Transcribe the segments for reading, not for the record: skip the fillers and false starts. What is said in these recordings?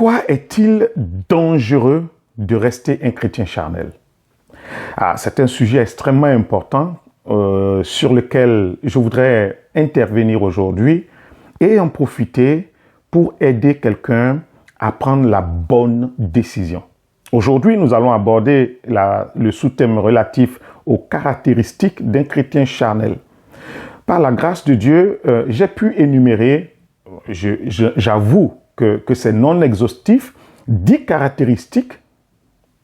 Pourquoi est-il dangereux de rester un chrétien charnel? C'est un sujet extrêmement important sur lequel je voudrais intervenir aujourd'hui et en profiter pour aider quelqu'un à prendre la bonne décision. Aujourd'hui, nous allons aborder le sous-thème relatif aux caractéristiques d'un chrétien charnel. Par la grâce de Dieu, j'ai pu énumérer, j'avoue que c'est non exhaustif, 10 caractéristiques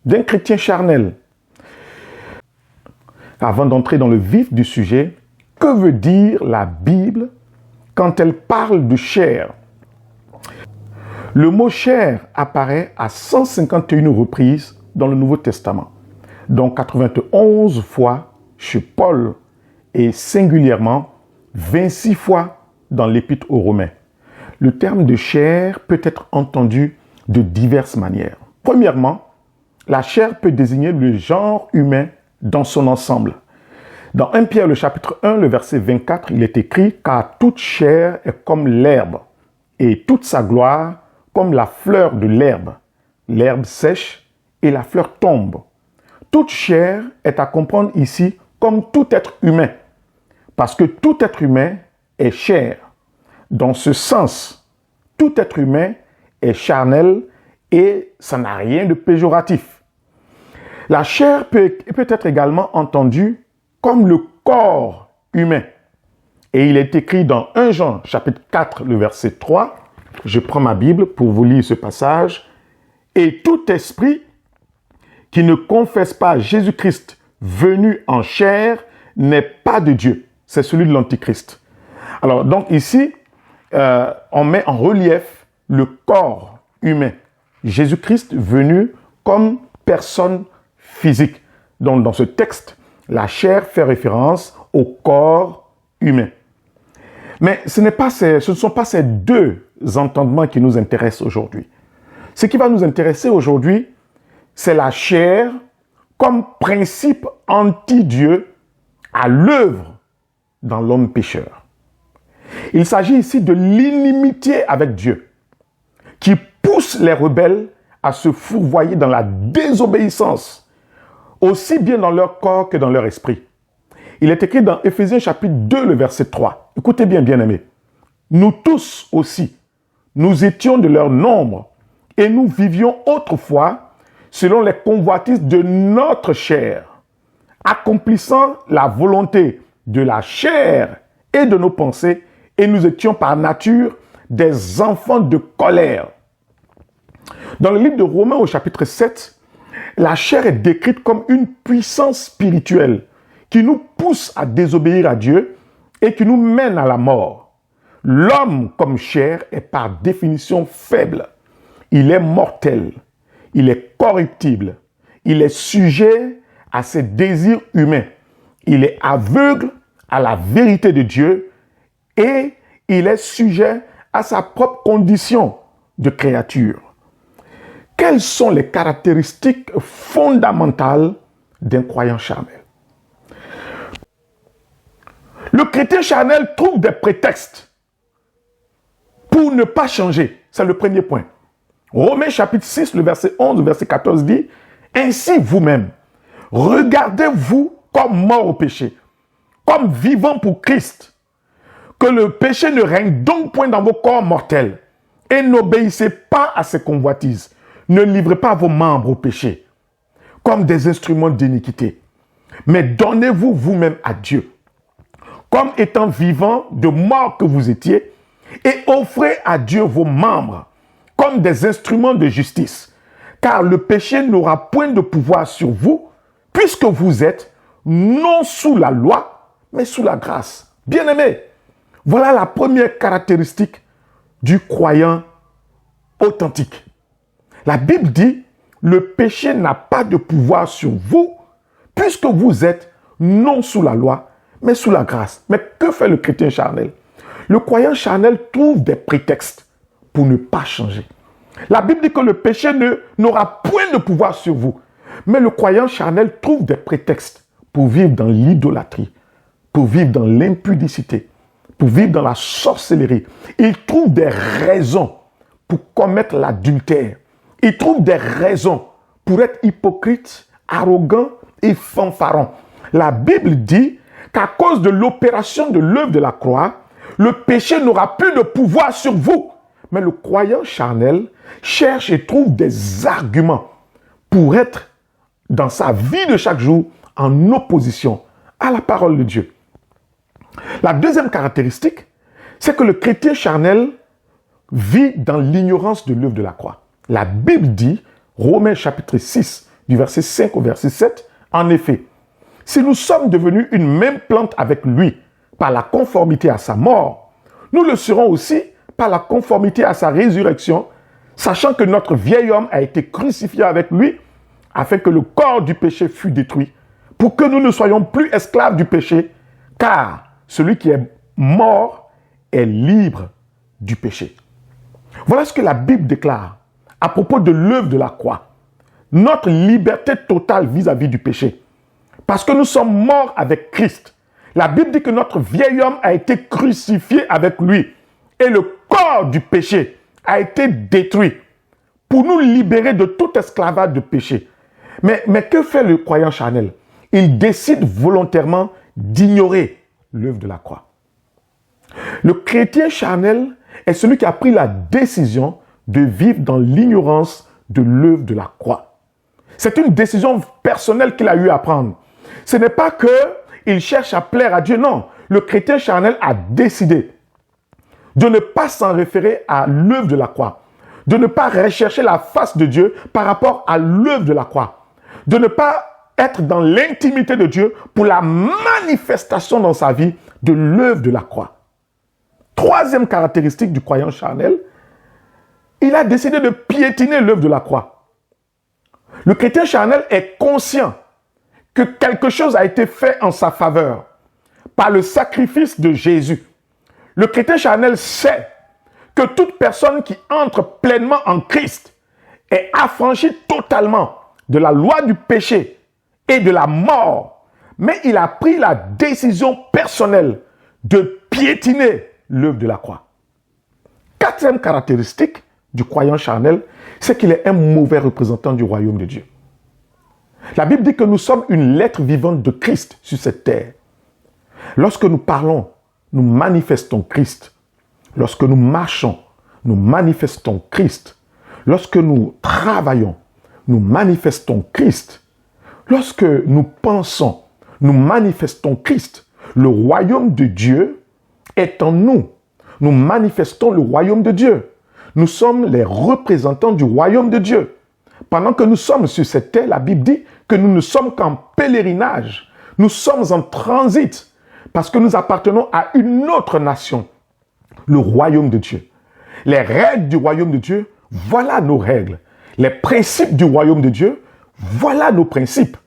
d'un chrétien charnel. Avant d'entrer dans le vif du sujet, que veut dire la Bible quand elle parle de chair? Le mot chair apparaît à 151 reprises dans le Nouveau Testament, dont 91 fois chez Paul et singulièrement 26 fois dans l'Épître aux Romains. Le terme de chair peut être entendu de diverses manières. Premièrement, la chair peut désigner le genre humain dans son ensemble. Dans 1 Pierre, le chapitre 1, le verset 24, il est écrit « Car toute chair est comme l'herbe, et toute sa gloire comme la fleur de l'herbe. L'herbe sèche et la fleur tombe. » Toute chair est à comprendre ici comme tout être humain, parce que tout être humain est chair. Dans ce sens, tout être humain est charnel et ça n'a rien de péjoratif. La chair peut être également entendue comme le corps humain. Et il est écrit dans 1 Jean, chapitre 4, le verset 3, je prends ma Bible pour vous lire ce passage, « Et tout esprit qui ne confesse pas Jésus-Christ venu en chair n'est pas de Dieu. » C'est celui de l'Antichrist. Alors, donc ici, on met en relief le corps humain. Jésus-Christ venu comme personne physique. Donc, dans ce texte, la chair fait référence au corps humain. Mais ce ne sont pas ces deux entendements qui nous intéressent aujourd'hui. Ce qui va nous intéresser aujourd'hui, c'est la chair comme principe anti-Dieu à l'œuvre dans l'homme pécheur. Il s'agit ici de l'inimitié avec Dieu qui pousse les rebelles à se fourvoyer dans la désobéissance, aussi bien dans leur corps que dans leur esprit. Il est écrit dans Éphésiens chapitre 2, le verset 3. Écoutez bien, bien-aimés. Nous tous aussi, nous étions de leur nombre et nous vivions autrefois selon les convoitises de notre chair, accomplissant la volonté de la chair et de nos pensées, et nous étions par nature des enfants de colère. Dans le livre de Romains au chapitre 7, la chair est décrite comme une puissance spirituelle qui nous pousse à désobéir à Dieu et qui nous mène à la mort. L'homme comme chair est par définition faible. Il est mortel, il est corruptible, il est sujet à ses désirs humains, il est aveugle à la vérité de Dieu et il est sujet à sa propre condition de créature. Quelles sont les caractéristiques fondamentales d'un croyant charnel? Le chrétien charnel trouve des prétextes pour ne pas changer. C'est le premier point. Romains chapitre 6, le verset 11, le verset 14 dit « Ainsi vous-même, regardez-vous comme mort au péché, comme vivant pour Christ. Que le péché ne règne donc point dans vos corps mortels, et n'obéissez pas à ses convoitises. Ne livrez pas vos membres au péché, comme des instruments d'iniquité, mais donnez-vous vous-même à Dieu, comme étant vivants de mort que vous étiez, et offrez à Dieu vos membres, comme des instruments de justice, car le péché n'aura point de pouvoir sur vous, puisque vous êtes non sous la loi, mais sous la grâce. Bien-aimés, voilà la première caractéristique du croyant authentique. La Bible dit, le péché n'a pas de pouvoir sur vous, puisque vous êtes non sous la loi, mais sous la grâce. Mais que fait le chrétien charnel? Le croyant charnel trouve des prétextes pour ne pas changer. La Bible dit que le péché n'aura point de pouvoir sur vous. Mais le croyant charnel trouve des prétextes pour vivre dans l'idolâtrie, pour vivre dans l'impudicité, pour vivre dans la sorcellerie. Il trouve des raisons pour commettre l'adultère. Il trouve des raisons pour être hypocrite, arrogant et fanfaron. La Bible dit qu'à cause de l'opération de l'œuvre de la croix, le péché n'aura plus de pouvoir sur vous. Mais le croyant charnel cherche et trouve des arguments pour être dans sa vie de chaque jour en opposition à la parole de Dieu. La deuxième caractéristique, c'est que le chrétien charnel vit dans l'ignorance de l'œuvre de la croix. La Bible dit, Romains chapitre 6, du verset 5 au verset 7, en effet, si nous sommes devenus une même plante avec lui par la conformité à sa mort, nous le serons aussi par la conformité à sa résurrection, sachant que notre vieil homme a été crucifié avec lui, afin que le corps du péché fût détruit, pour que nous ne soyons plus esclaves du péché, car celui qui est mort est libre du péché. Voilà ce que la Bible déclare à propos de l'œuvre de la croix. Notre liberté totale vis-à-vis du péché. Parce que nous sommes morts avec Christ. La Bible dit que notre vieil homme a été crucifié avec lui. Et le corps du péché a été détruit pour nous libérer de tout esclavage de péché. Mais que fait le croyant charnel? Il décide volontairement d'ignorer l'œuvre de la croix. Le chrétien charnel est celui qui a pris la décision de vivre dans l'ignorance de l'œuvre de la croix. C'est une décision personnelle qu'il a eu à prendre. Ce n'est pas qu'il cherche à plaire à Dieu, non. Le chrétien charnel a décidé de ne pas s'en référer à l'œuvre de la croix, de ne pas rechercher la face de Dieu par rapport à l'œuvre de la croix, de ne pas être dans l'intimité de Dieu pour la manifestation dans sa vie de l'œuvre de la croix. Troisième caractéristique du croyant charnel, il a décidé de piétiner l'œuvre de la croix. Le chrétien charnel est conscient que quelque chose a été fait en sa faveur par le sacrifice de Jésus. Le chrétien charnel sait que toute personne qui entre pleinement en Christ est affranchie totalement de la loi du péché et de la mort. Mais il a pris la décision personnelle de piétiner l'œuvre de la croix. Quatrième caractéristique du croyant charnel, c'est qu'il est un mauvais représentant du royaume de Dieu. La Bible dit que nous sommes une lettre vivante de Christ sur cette terre. Lorsque nous parlons, nous manifestons Christ. Lorsque nous marchons, nous manifestons Christ. Lorsque nous travaillons, nous manifestons Christ. Lorsque nous pensons, nous manifestons Christ. Le royaume de Dieu est en nous. Nous manifestons le royaume de Dieu. Nous sommes les représentants du royaume de Dieu. Pendant que nous sommes sur cette terre, la Bible dit que nous ne sommes qu'en pèlerinage. Nous sommes en transit parce que nous appartenons à une autre nation, le royaume de Dieu. Les règles du royaume de Dieu, voilà nos règles. Les principes du royaume de Dieu, voilà nos principes.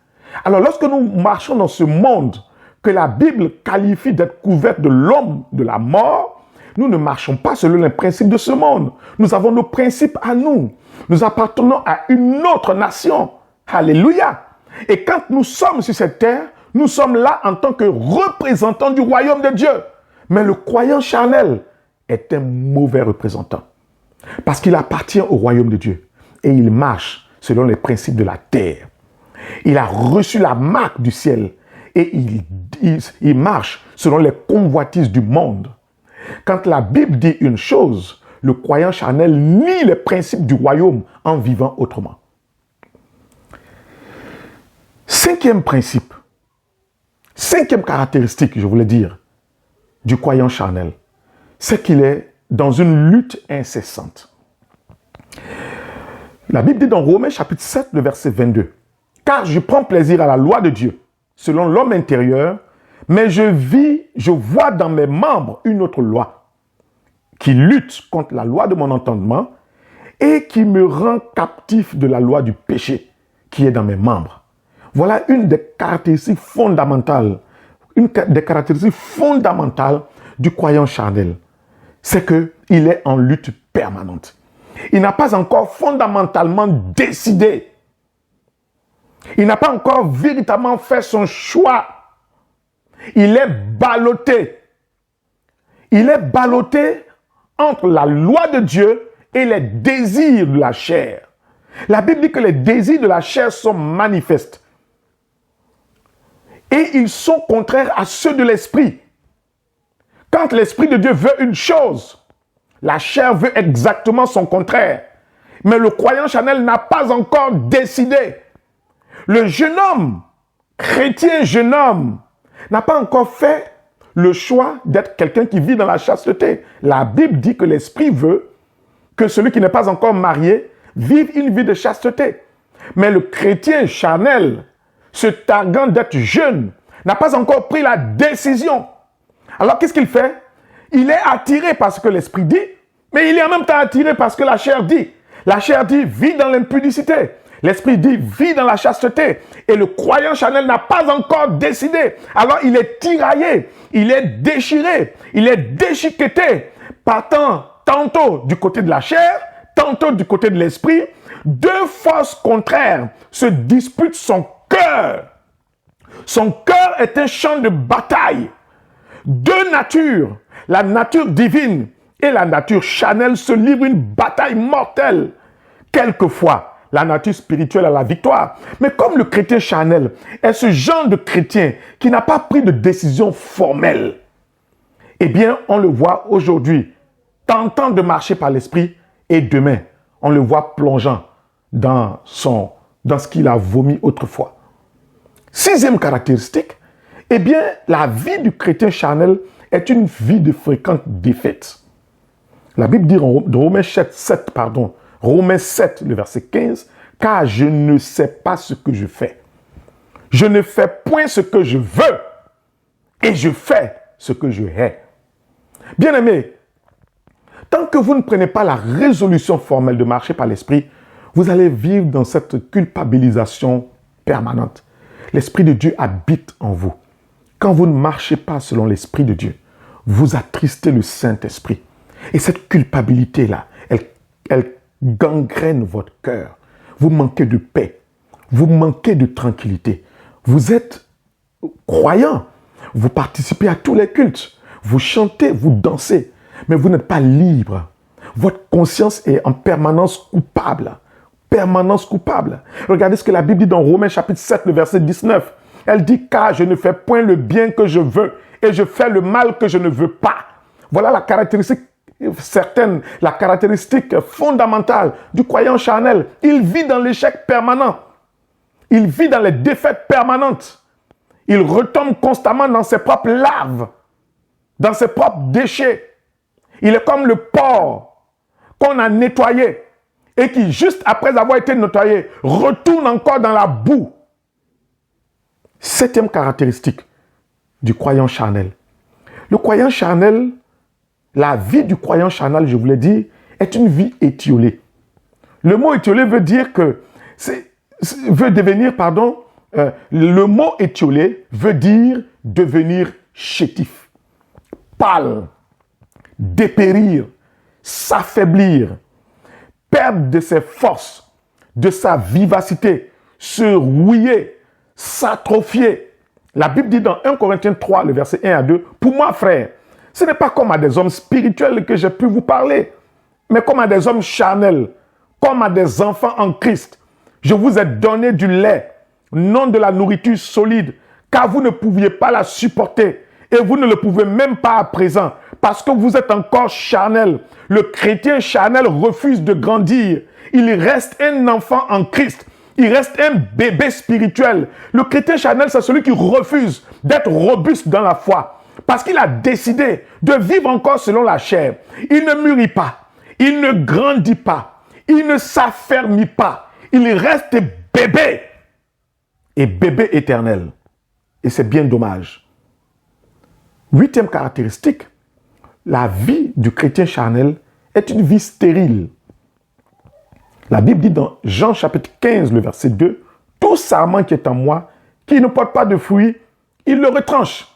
Alors lorsque nous marchons dans ce monde que la Bible qualifie d'être couvert de l'homme de la mort, nous ne marchons pas selon les principes de ce monde. Nous avons nos principes à nous. Nous appartenons à une autre nation. Alléluia. Et quand nous sommes sur cette terre, nous sommes là en tant que représentants du royaume de Dieu. Mais le croyant charnel est un mauvais représentant. Parce qu'il appartient au royaume de Dieu. Et il marche selon les principes de la terre. Il a reçu la marque du ciel. Et il marche selon les convoitises du monde. Quand la Bible dit une chose, le croyant charnel nie les principes du royaume en vivant autrement. Cinquième principe, cinquième caractéristique, je voulais dire, du croyant charnel, c'est qu'il est dans une lutte incessante. La Bible dit dans Romains chapitre 7, le verset 22, « Car je prends plaisir à la loi de Dieu, selon l'homme intérieur, mais je vois dans mes membres une autre loi qui lutte contre la loi de mon entendement et qui me rend captif de la loi du péché qui est dans mes membres. » Voilà une des caractéristiques fondamentales, du croyant charnel. C'est qu'il est en lutte permanente. Il n'a pas encore fondamentalement décidé. Il n'a pas encore véritablement fait son choix. Il est ballotté. Il est ballotté entre la loi de Dieu et les désirs de la chair. La Bible dit que les désirs de la chair sont manifestes. Et ils sont contraires à ceux de l'esprit. Quand l'Esprit de Dieu veut une chose, la chair veut exactement son contraire. Mais le croyant charnel n'a pas encore décidé. Le jeune homme, chrétien jeune homme, n'a pas encore fait le choix d'être quelqu'un qui vit dans la chasteté. La Bible dit que l'Esprit veut que celui qui n'est pas encore marié vive une vie de chasteté. Mais le chrétien charnel, se targuant d'être jeune, n'a pas encore pris la décision. Alors qu'est-ce qu'il fait? Il est attiré par ce que l'Esprit dit, mais il est en même temps attiré par ce que la chair dit. La chair dit, vis dans l'impudicité. L'Esprit dit, vis dans la chasteté. Et le croyant charnel n'a pas encore décidé. Alors il est tiraillé, il est déchiré, il est déchiqueté, partant tantôt du côté de la chair, tantôt du côté de l'esprit. Deux forces contraires se disputent son cœur. Son cœur est un champ de bataille. Deux natures, la nature divine et la nature charnelle, se livrent une bataille mortelle. Quelquefois, la nature spirituelle a la victoire. Mais comme le chrétien charnel est ce genre de chrétien qui n'a pas pris de décision formelle, eh bien, on le voit aujourd'hui tentant de marcher par l'esprit et demain, on le voit plongeant dans ce qu'il a vomi autrefois. Sixième caractéristique, eh bien, la vie du chrétien charnel est une vie de fréquentes défaites. La Bible dit dans Romains 7, le verset 15, « Car je ne sais pas ce que je fais. Je ne fais point ce que je veux, et je fais ce que je hais. » Bien-aimés, tant que vous ne prenez pas la résolution formelle de marcher par l'Esprit, vous allez vivre dans cette culpabilisation permanente. L'Esprit de Dieu habite en vous. Quand vous ne marchez pas selon l'Esprit de Dieu, vous attristez le Saint-Esprit. Et cette culpabilité-là, elle gangrène votre cœur. Vous manquez de paix. Vous manquez de tranquillité. Vous êtes croyant. Vous participez à tous les cultes. Vous chantez, vous dansez. Mais vous n'êtes pas libre. Votre conscience est en permanence coupable. Permanence coupable. Regardez ce que la Bible dit dans Romains chapitre 7, le verset 19. Elle dit, car je ne fais point le bien que je veux et je fais le mal que je ne veux pas. Voilà la caractéristique certaine, la caractéristique fondamentale du croyant charnel. Il vit dans l'échec permanent. Il vit dans les défaites permanentes. Il retombe constamment dans ses propres larves, dans ses propres déchets. Il est comme le porc qu'on a nettoyé et qui, juste après avoir été nettoyé, retourne encore dans la boue. Septième caractéristique du croyant charnel. Le croyant charnel, la vie du croyant charnel, je vous l'ai dit, est une vie étiolée. Le mot étiolé veut dire que, le mot étiolé veut dire devenir chétif, pâle, dépérir, s'affaiblir, perdre de ses forces, de sa vivacité, se rouiller, s'atrophier. La Bible dit dans 1 Corinthiens 3, le verset 1 à 2, « Pour moi, frère, ce n'est pas comme à des hommes spirituels que j'ai pu vous parler, mais comme à des hommes charnels, comme à des enfants en Christ. Je vous ai donné du lait, non de la nourriture solide, car vous ne pouviez pas la supporter, et vous ne le pouvez même pas à présent, parce que vous êtes encore charnel. Le chrétien charnel refuse de grandir. Il reste un enfant en Christ. Il reste un bébé spirituel. Le chrétien charnel, c'est celui qui refuse d'être robuste dans la foi. Parce qu'il a décidé de vivre encore selon la chair. Il ne mûrit pas. Il ne grandit pas. Il ne s'affermit pas. Il reste bébé. Et bébé éternel. Et c'est bien dommage. Huitième caractéristique, la vie du chrétien charnel est une vie stérile. La Bible dit dans Jean chapitre 15, le verset 2, « Tout sarment qui est en moi, qui ne porte pas de fruits, il le retranche.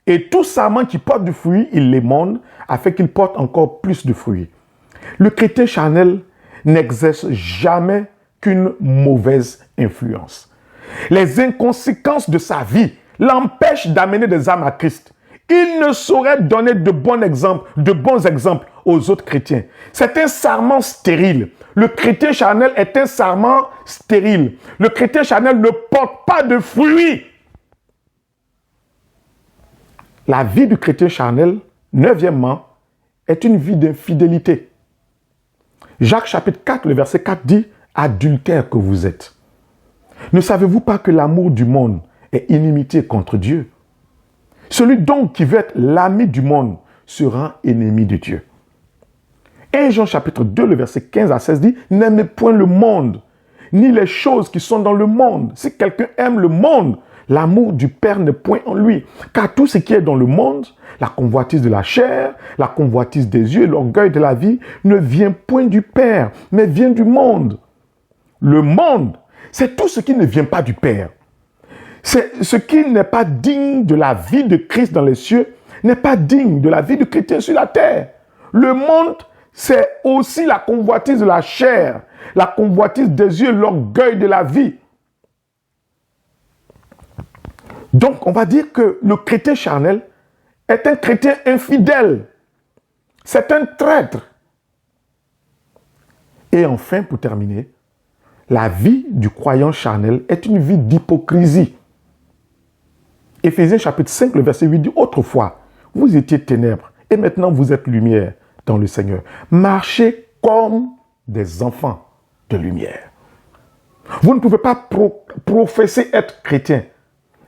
Et tout sarment qui porte du fruit, il l'émonde, afin qu'il porte encore plus de fruits. » Le chrétien charnel n'exerce jamais qu'une mauvaise influence. Les inconséquences de sa vie l'empêchent d'amener des âmes à Christ. il ne saurait donner de bons exemples aux autres chrétiens. C'est un sarment stérile. Le chrétien charnel est un sarment stérile. Le chrétien charnel ne porte pas de fruits. La vie du chrétien charnel, neuvièmement, est une vie d'infidélité. Jacques chapitre 4, le verset 4 dit « Adultère que vous êtes. Ne savez-vous pas que l'amour du monde est inimitié contre Dieu? Celui donc qui veut être l'ami du monde sera ennemi de Dieu. » 1 Jean chapitre 2, le verset 15 à 16 dit « N'aimez point le monde, ni les choses qui sont dans le monde. Si quelqu'un aime le monde, l'amour du Père n'est point en lui. Car tout ce qui est dans le monde, la convoitise de la chair, la convoitise des yeux, l'orgueil de la vie, ne vient point du Père, mais vient du monde. » Le monde, c'est tout ce qui ne vient pas du Père. C'est ce qui n'est pas digne de la vie de Christ dans les cieux, n'est pas digne de la vie du chrétien sur la terre. Le monde, c'est aussi la convoitise de la chair, la convoitise des yeux, l'orgueil de la vie. Donc, on va dire que le chrétien charnel est un chrétien infidèle. C'est un traître. Et enfin, pour terminer, la vie du croyant charnel est une vie d'hypocrisie. Éphésiens chapitre 5, le verset 8 dit « Autrefois, vous étiez ténèbres, et maintenant vous êtes lumière dans le Seigneur. Marchez comme des enfants de lumière. » Vous ne pouvez pas professer être chrétien,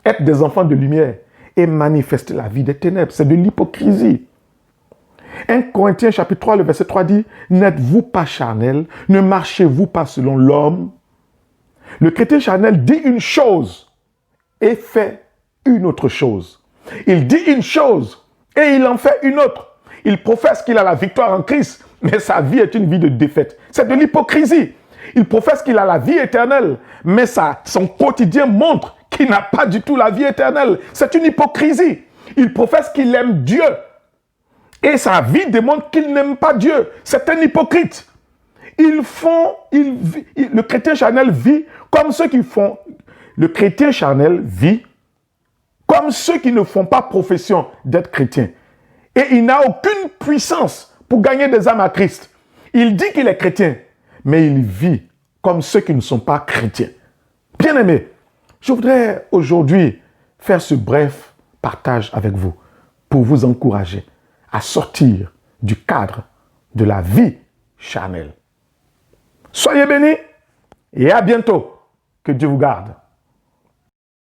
être des enfants de lumière et manifester la vie des ténèbres. C'est de l'hypocrisie. 1 Corinthiens chapitre 3, le verset 3 dit « N'êtes-vous pas charnel? Ne marchez-vous pas selon l'homme ?» Le chrétien charnel dit une chose et fait une autre chose. Il dit une chose et il en fait une autre. Il professe qu'il a la victoire en Christ, mais sa vie est une vie de défaite. C'est de l'hypocrisie. Il professe qu'il a la vie éternelle, mais son quotidien montre qu'il n'a pas du tout la vie éternelle. C'est une hypocrisie. Il professe qu'il aime Dieu, et sa vie démontre qu'il n'aime pas Dieu. C'est un hypocrite. Le chrétien charnel vit comme ceux qui font. Le chrétien charnel vit comme ceux qui ne font pas profession d'être chrétien. Et il n'a aucune puissance pour gagner des âmes à Christ. Il dit qu'il est chrétien, mais il vit comme ceux qui ne sont pas chrétiens. Bien-aimés, je voudrais aujourd'hui faire ce bref partage avec vous pour vous encourager à sortir du cadre de la vie charnelle. Soyez bénis et à bientôt. Que Dieu vous garde.